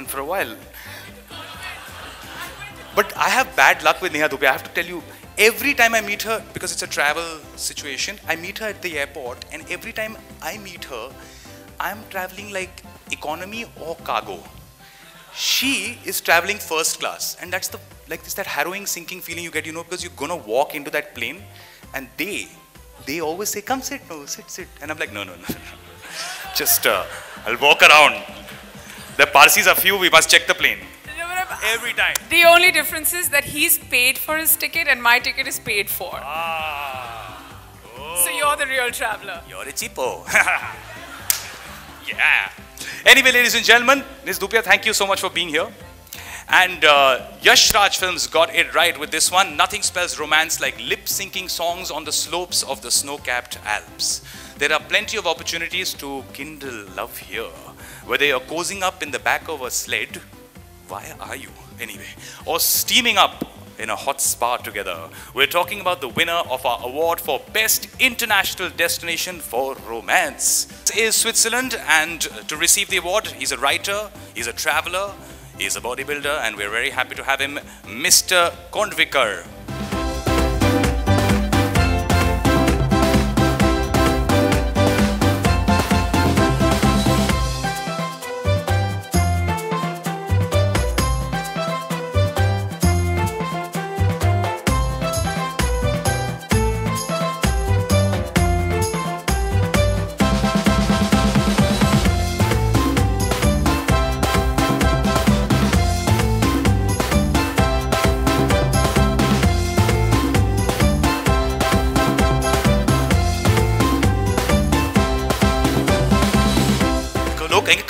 in for a while. But I have bad luck with Neha Dubey. I have to tell you, every time I meet her, because it's a travel situation, I meet her at the airport, and every time I meet her, I'm traveling like economy or cargo. She is traveling first class, and that's that harrowing, sinking feeling you get, because you're gonna walk into that plane, and they always say, "Come sit, no, sit," and I'm like, no. Just I'll walk around. The Parsis are few. We must check the plane. Every time. The only difference is that he's paid for his ticket and my ticket is paid for. So you're the real traveler. You're a cheapo. Yeah. Anyway, ladies and gentlemen, Ms. Dupia, thank you so much for being here. And Yash Raj Films got it right with this one. Nothing spells romance like lip-syncing songs on the slopes of the snow-capped Alps. There are plenty of opportunities to kindle love here. Whether you're cozying up in the back of a sled, why are you anyway? Or steaming up in a hot spa together. We're talking about the winner of our award for Best International Destination for Romance. This is Switzerland, and to receive the award, he's a writer, he's a traveler, he's a bodybuilder, and we're very happy to have him, Mr. Kondvikar.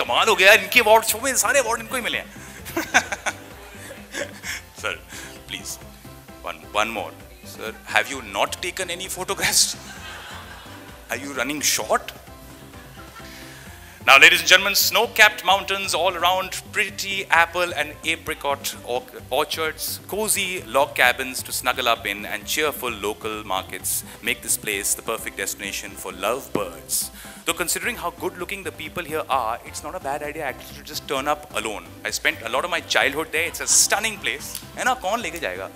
कमाल हो गया इनके award show में सारे award इनको ही मिले हैं sir please one more sir, have you not taken any photographs? Are you running short? Now, ladies and gentlemen, snow-capped mountains all around, pretty apple and apricot orchards, cozy log cabins to snuggle up in, and cheerful local markets make this place the perfect destination for lovebirds. Though considering how good-looking the people here are, it's not a bad idea actually to just turn up alone. I spent a lot of my childhood there. It's a stunning place. है ना? कौन लेके जाएगा?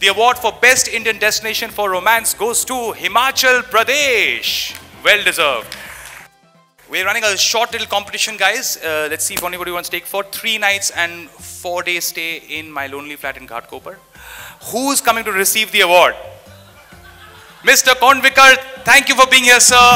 The award for Best Indian Destination for Romance goes to Himachal Pradesh. Well deserved. We're running a short little competition, guys. Let's see if anybody wants to take for 3 nights and 4 days stay in my lonely flat in Ghatkopar. Who's coming to receive the award? Mr. Kondvikar, thank you for being here, sir.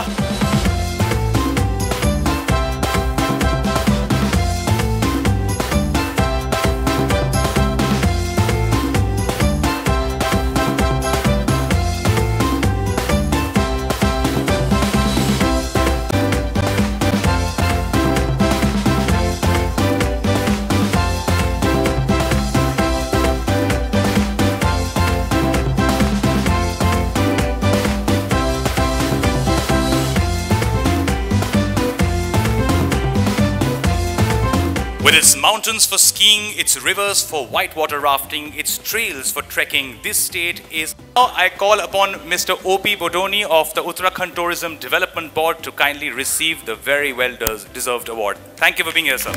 With its mountains for skiing, its rivers for whitewater rafting, its trails for trekking, this state is... Now I call upon Mr. O.P. Bodoni of the Uttarakhand Tourism Development Board to kindly receive the very well-deserved award. Thank you for being here, sir.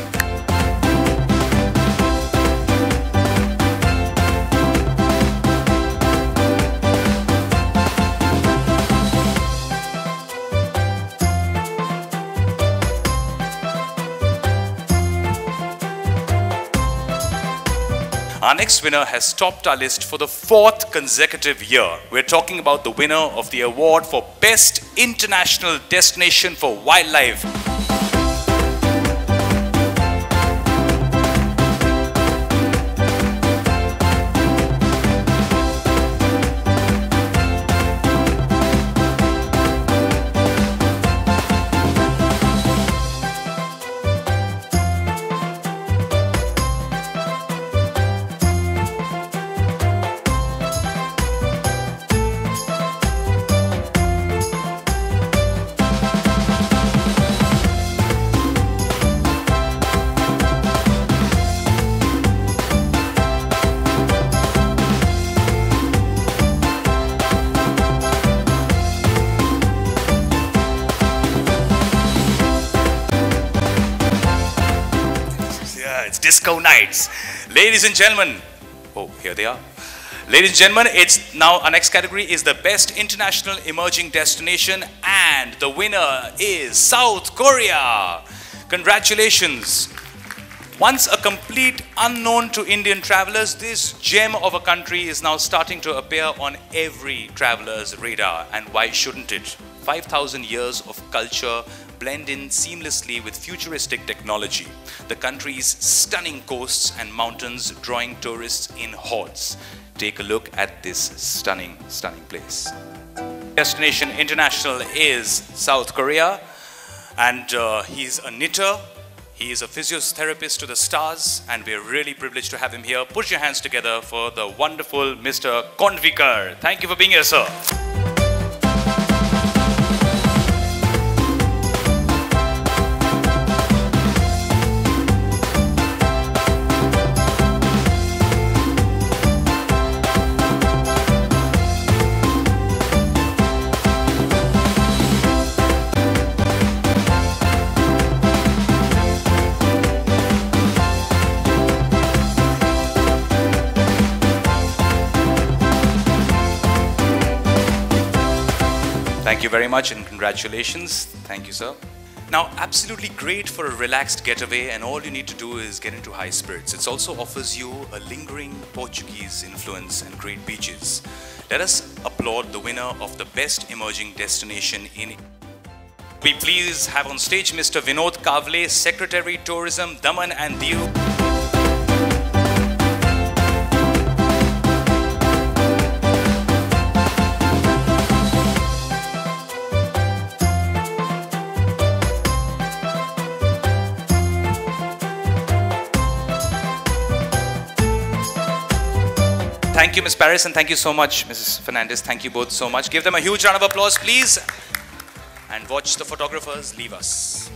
Our next winner has topped our list for the 4th consecutive year. We're talking about the winner of the award for Best International Destination for Wildlife. Yeah, it's disco nights. Ladies and gentlemen, oh, here they are. Ladies and gentlemen, it's now our next category is the best international emerging destination, and the winner is South Korea. Congratulations. Once a complete unknown to Indian travelers, this gem of a country is now starting to appear on every traveler's radar. And why shouldn't it? 5,000 years of culture blend in seamlessly with futuristic technology. The country's stunning coasts and mountains drawing tourists in hordes. Take a look at this stunning place. Destination International is South Korea, and he's a knitter. He is a physiotherapist to the stars, and we're really privileged to have him here. Put your hands together for the wonderful Mr. Konvikar. Thank you for being here, sir. Thank you very much and congratulations. Thank you, sir. Now, absolutely great for a relaxed getaway, and all you need to do is get into high spirits. It also offers you a lingering Portuguese influence and great beaches. Let us applaud the winner of the best emerging destination in. We please have on stage Mr. Vinod Kavle, Secretary Tourism, Daman and Diu. Thank you, Ms. Paris, and thank you so much, Mrs. Fernandez. Thank you both so much. Give them a huge round of applause, please. And watch the photographers leave us.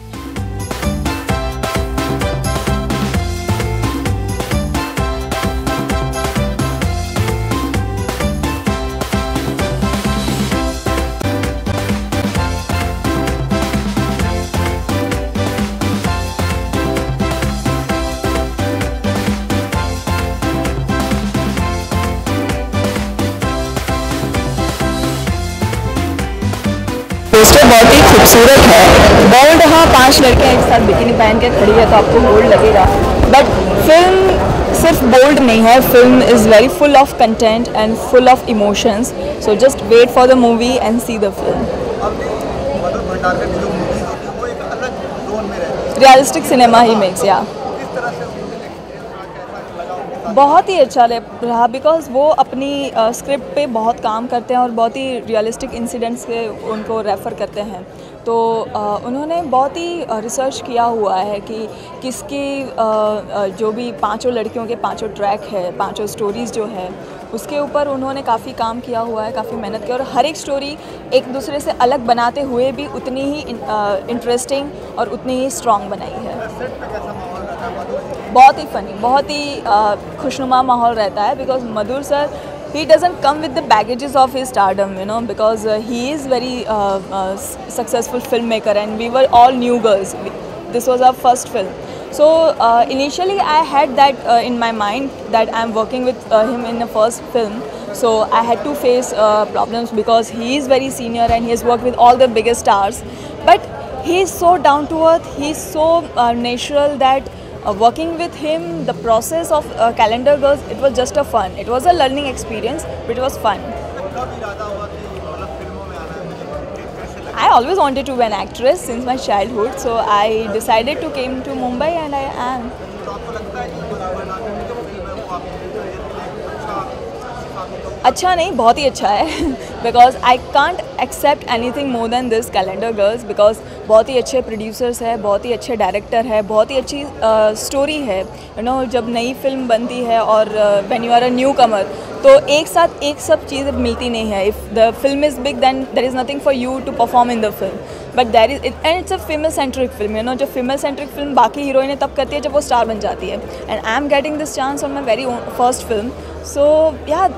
Poster बहुत ही खूबसूरत है। Bold, हाँ 5 लड़कियाँ एक साथ bikini पहन के खड़ी है तो आपको बोल्ड लगेगा, बट फिल्म सिर्फ बोल्ड नहीं है। Film is very full of content and full of emotions, so just wait for the movie and see the film. Realistic cinema ही मेक्स, या बहुत ही अच्छा रहा बिकॉज वो अपनी स्क्रिप्ट पे बहुत काम करते हैं और बहुत ही रियलिस्टिक इंसिडेंट्स के उनको रेफ़र करते हैं। तो उन्होंने बहुत ही रिसर्च किया हुआ है कि किसकी जो भी 5 लड़कियों के 5 ट्रैक है, 5 स्टोरीज़ जो है उसके ऊपर उन्होंने काफ़ी काम किया हुआ है, काफ़ी मेहनत की, और हर एक स्टोरी एक दूसरे से अलग बनाते हुए भी उतनी ही इंटरेस्टिंग और उतनी ही स्ट्रॉन्ग बनाई है। बहुत ही फ़नी, बहुत ही खुशनुमा माहौल रहता है because Madhur sir he doesn't come with the baggages of his stardom, you know, because he is very successful filmmaker and we were all new girls. This was our first film. So initially I had that in my mind that I'm working with him in the first film. So I had to face problems because he is very senior and he has worked with all the biggest stars. But he is so down to earth, he is so natural that working with him, the process of Calendar Girls, it was just a fun. It was a learning experience, but it was fun. I always wanted to be an actress since my childhood, so I decided to came to Mumbai and I am. अच्छा नहीं, बहुत ही अच्छा है because I can't accept anything more than this calendar girls because बहुत ही अच्छे producers है, बहुत ही अच्छे डायरेक्टर है, बहुत ही अच्छी स्टोरी है। यू नो, जब नई फिल्म बनती है और when you are a newcomer तो एक साथ एक सब चीज़ें मिलती नहीं है। If the film is big then there is nothing for you to perform in the film, but there is and it's a female centric film. You know, जो फीमेल सेंट्रिक फिल्म बाकी हीरोइनें तब करती है जब वो स्टार बन जाती है, and I am getting this chance on my very first film. So yeah,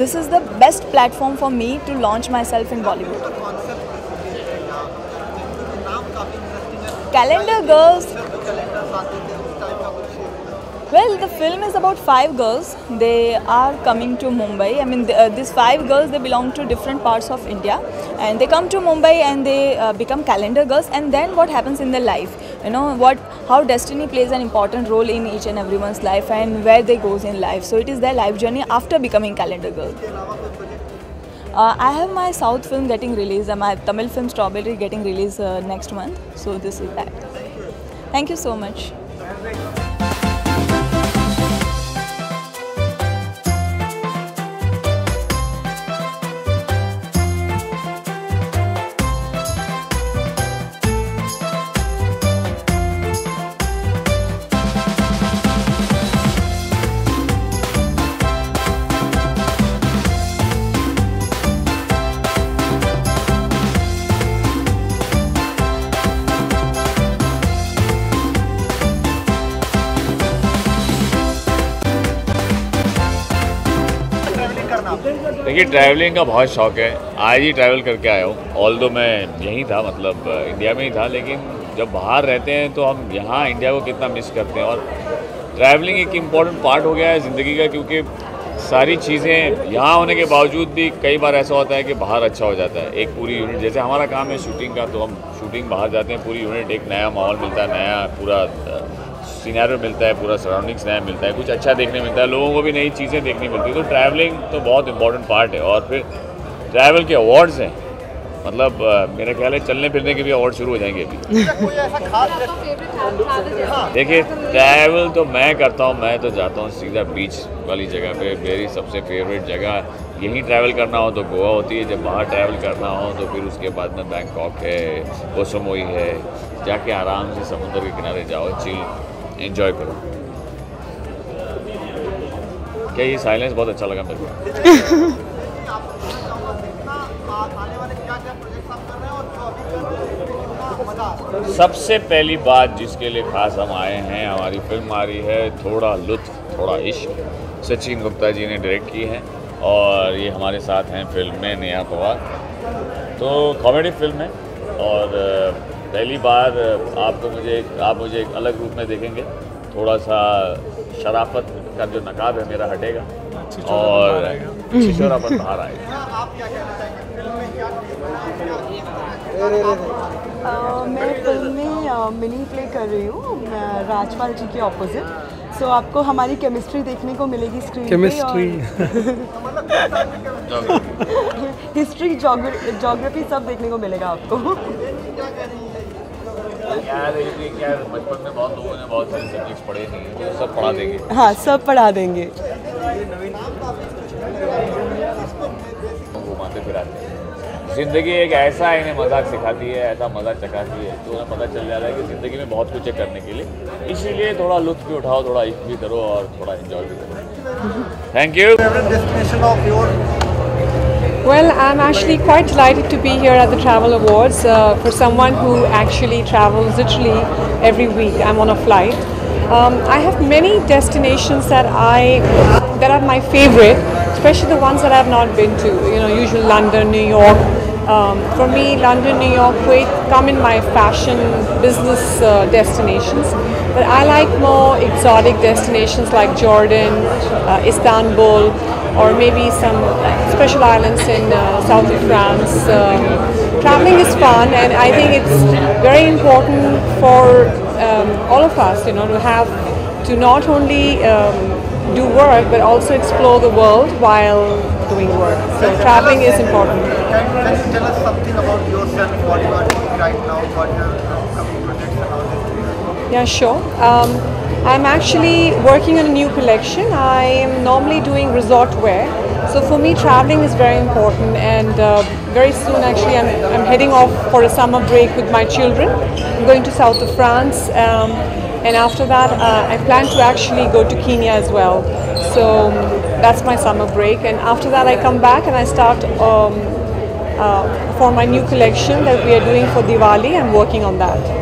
this is the best platform for me to launch myself in Bollywood. Calendar Girls, Well, the film is about 5 girls. They are coming to Mumbai. I mean, these 5 girls, they belong to different parts of India, and they come to Mumbai and they become calendar girls. And then what happens in their life? You know how destiny plays an important role in each and everyone's life, and where they goes in life. So it is their life journey after becoming calendar girl. I have my South film getting released, and my Tamil film Strawberry getting released next month. So this is that. Thank you so much. देखिए, travelling का बहुत शौक़ है। आज ही travel करके आया हूँ। Although मैं यहीं था, मतलब इंडिया में ही था, लेकिन जब बाहर रहते हैं तो हम यहाँ इंडिया को कितना मिस करते हैं। और ट्रैवलिंग एक इम्पॉर्टेंट पार्ट हो गया है ज़िंदगी का, क्योंकि सारी चीज़ें यहाँ होने के बावजूद भी कई बार ऐसा होता है कि बाहर अच्छा हो जाता है। एक पूरी यूनिट, जैसे हमारा काम है शूटिंग का, तो हम शूटिंग बाहर जाते हैं, पूरी यूनिट एक नया माहौल मिलता है, नया पूरा सिनेरियो मिलता है, पूरा सराउंडिंग्स नया मिलता है, कुछ अच्छा देखने मिलता है, लोगों को भी नई चीज़ें देखने मिलती है। तो ट्रैवलिंग तो बहुत इंपॉर्टेंट पार्ट है। और फिर ट्रैवल के अवार्ड्स हैं, मतलब मेरा ख्याल है चलने फिरने के भी अवार्ड शुरू हो जाएंगे अभी। देखिए, ट्रैवल तो मैं करता हूँ, मैं तो जाता हूँ सीधा बीच वाली जगह पे। मेरी सबसे फेवरेट जगह यहीं ट्रैवल करना हो तो गोवा होती है, जब बाहर ट्रैवल करना हो तो फिर उसके बाद में बैंकॉक है, कोसोमोई है, जाके आराम से समुद्र के किनारे जाओ, चिल एंजॉय करो। क्या ये साइलेंस बहुत अच्छा लगा मेरे को। सबसे पहली बात जिसके लिए खास हम आए हैं, हमारी फिल्म आ रही है थोड़ा लुत्फ थोड़ा इश्क, सचिन गुप्ता जी ने डायरेक्ट की है और ये हमारे साथ हैं फिल्म में नेहा पवार। तो कॉमेडी फिल्म है और पहली बार आप मुझे एक अलग रूप में देखेंगे। थोड़ा सा शराफत का जो नकाब है मेरा हटेगा और छिछोरापन बाहर आएगा। मैं फिल्म में मिनी प्ले कर रही हूँ राजपाल जी के ऑपोजिट। सो आपको हमारी केमिस्ट्री देखने को मिलेगी स्क्रीन पे। हिस्ट्री, ज्योग्राफी सब देखने को मिलेगा आपको। क्या बचपन में बहुत लोगों ने बहुत सारे सब्जेक्ट्स पढ़े नहीं, तो सब पढ़ा देंगे। हाँ, सब पढ़ा देंगे। घुमाते फिराते हैं। ज़िंदगी एक ऐसा इन्हें मजाक सिखाती है, ऐसा मजाक चखाती है, तो उन्हें पता चल जाता है कि ज़िंदगी में बहुत कुछ है करने के लिए। इसीलिए थोड़ा लुत्फ भी उठाओ, थोड़ा इश्क भी करो और थोड़ा एंजॉय भी करो। Thank you. Well, I'm actually quite delighted to be here at the Travel Awards. For someone who actually travels literally every week, I'm on a flight. I have many destinations that are my favorite, especially the ones that I've not been to. You know, usually London, New York. For me, London, New York, Kuwait come in my fashion business destinations. But I like more exotic destinations like Jordan, Istanbul, or maybe some special islands in south of France. Traveling is fun, and I think it's very important for all of us, you know, to not only do work but also explore the world while doing work. So traveling is important. Can you tell us something about yourself, what you are doing right now, what your upcoming projects and all this? Yeah, sure. I'm actually working on a new collection. I am normally doing resort wear. So for me, traveling is very important, and very soon actually I'm heading off for a summer break with my children. I'm going to south of France, and after that I plan to actually go to Kenya as well. So that's my summer break, and after that I come back and I start for my new collection that we are doing for Diwali. I'm working on that.